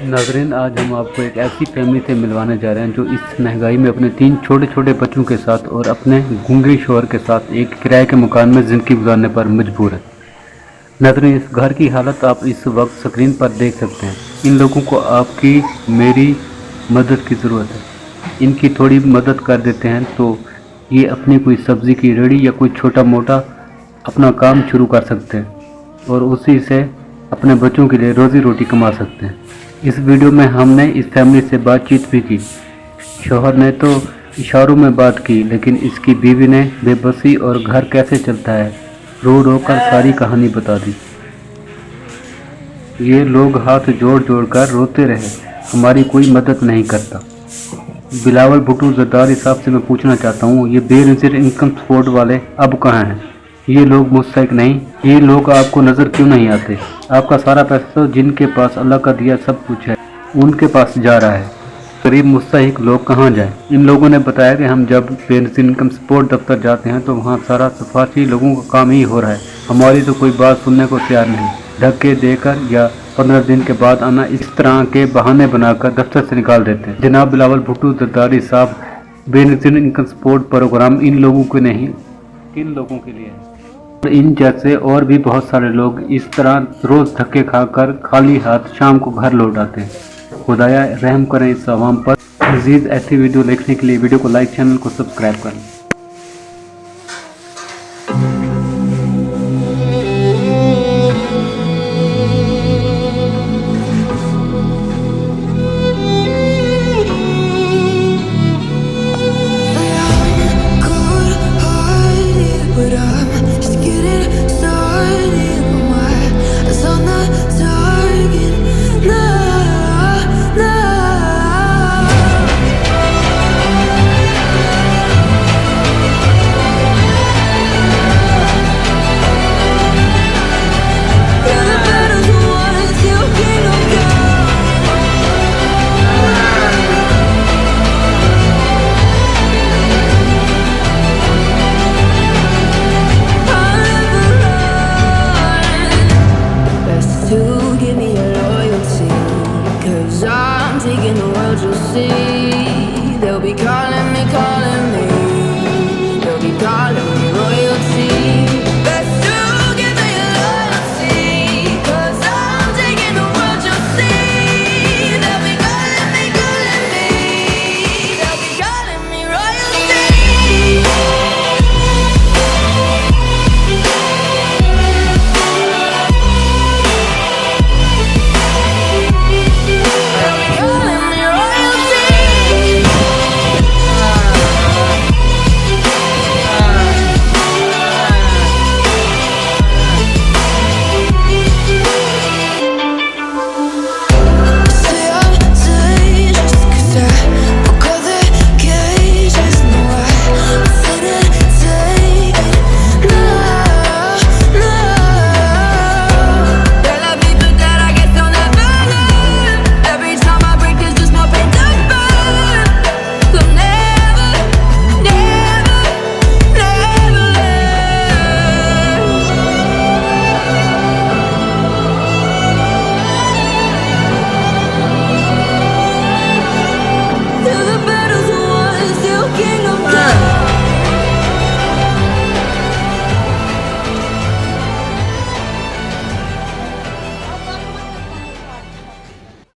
नाज़रीन, आज हम आपको एक ऐसी फैमिली से मिलवाने जा रहे हैं जो इस महंगाई में अपने 3 छोटे छोटे बच्चों के साथ और अपने गूंगे शौहर के साथ एक किराए के मकान में ज़िंदगी गुजारने पर मजबूर है। नाज़रीन, इस घर की हालत आप इस वक्त स्क्रीन पर देख सकते हैं। इन लोगों को आपकी मेरी मदद की ज़रूरत है। इनकी थोड़ी मदद कर देते हैं तो ये अपनी कोई सब्ज़ी की रेहड़ी या कोई छोटा मोटा अपना काम शुरू कर सकते हैं और उसी से अपने बच्चों के लिए रोज़ी रोटी कमा सकते हैं। इस वीडियो में हमने इस फैमिली से बातचीत भी की। शौहर ने तो इशारों में बात की, लेकिन इसकी बीवी ने बेबसी और घर कैसे चलता है रो रो कर सारी कहानी बता दी। ये लोग हाथ जोड़ जोड़ कर रोते रहे, हमारी कोई मदद नहीं करता। बिलावल भुट्टो जरदारी साहब से मैं पूछना चाहता हूँ, ये बेनज़ीर इनकम सपोर्ट वाले अब कहाँ हैं? ये लोग मुस्तहिक नहीं, ये लोग आपको नज़र क्यों नहीं आते? आपका सारा पैसा तो जिनके पास अल्लाह का दिया सब कुछ है उनके पास जा रहा है। गरीब मुस्तहिक लोग कहाँ जाएं? इन लोगों ने बताया कि हम जब बेनज़ीर इनकम सपोर्ट दफ्तर जाते हैं तो वहाँ सारा सफारशी लोगों का काम ही हो रहा है, हमारी तो कोई बात सुनने को तैयार नहीं। धक्के देकर या 15 दिन के बाद आना, इस तरह के बहाने बनाकर दफ्तर से निकाल देते हैं। जनाब बिलावल भुट्टो जरदारी साहब, बेनज़ीर इनकम सपोर्ट प्रोग्राम इन लोगों के नहीं, किन लोगों के लिए है? इन जैसे और भी बहुत सारे लोग इस तरह रोज़ धक्के खाकर खाली हाथ शाम को घर लौट आते हैं। खुदाया रहम करें इस आवाम पर। मज़ीद ऐसी वीडियो देखने के लिए वीडियो को लाइक, चैनल को सब्सक्राइब करें। Give me your loyalty, 'cause I'm taking the world, you'll see.